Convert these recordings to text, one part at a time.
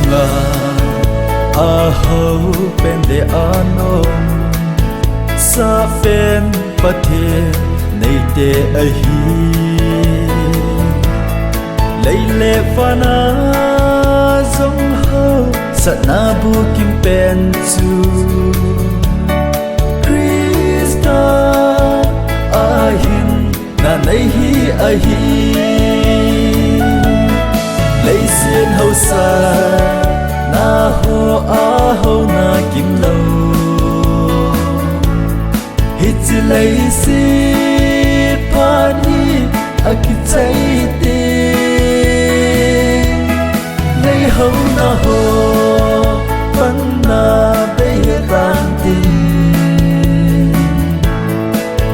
sunga a ho pen de anom sa pen pathe nei te a hi lấy lệ fana zong ho sa na bu kim pen chu Krista a hin na nei hi a hi lấy xiên hậu sa na ho a ho na kim lâu hít chỉ lấy xiết pani a ki chạy ti lấy hậu na ho vẫn na bây tan tin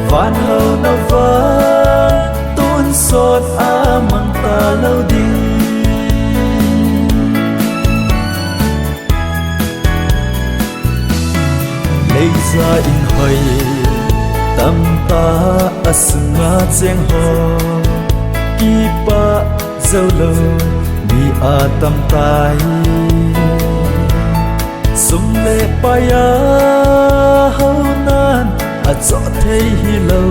van hậu na vang tôn sốt a mang ta lâu đi lấy ra in hơi tâm ta asnga cheng ho ki pa zo lo mi a tam tai sum le pa ya ho nan a cho thei hi lo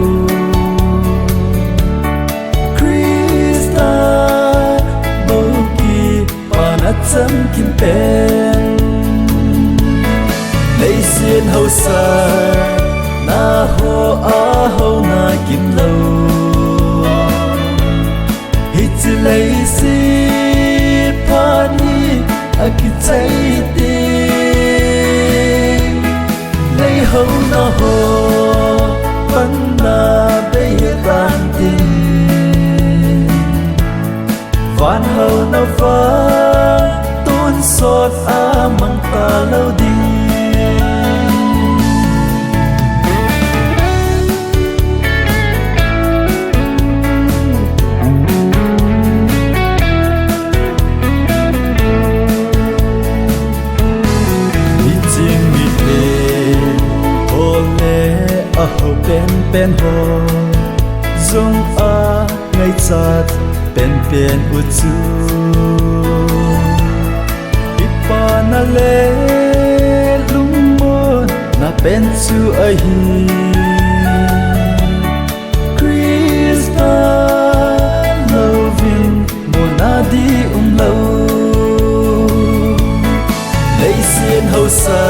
Krista bo ki pa na cham kim pen lấy xiên hậu sa na ho a ho na kim lâu hít chỉ lấy xiết pani a ki chạy ti lấy hậu na ho vẫn na bây tan tin van hậu na vang tôn sốt a mang ta lâu đi pen ho zong a ngai chat pen u chu ipa na le lung mo na pen chu a hi Krista loving mo na di lo lấy xiên hậu sa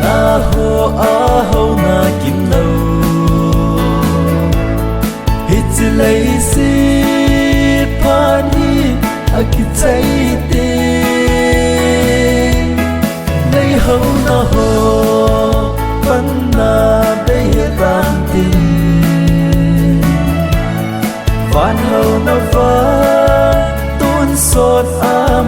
na ho a ho na kim lâu chỉ lấy xiết pani a ki chạy ti lấy hậu na ho vẫn na bây tan tin van hậu na vang tôn sốt a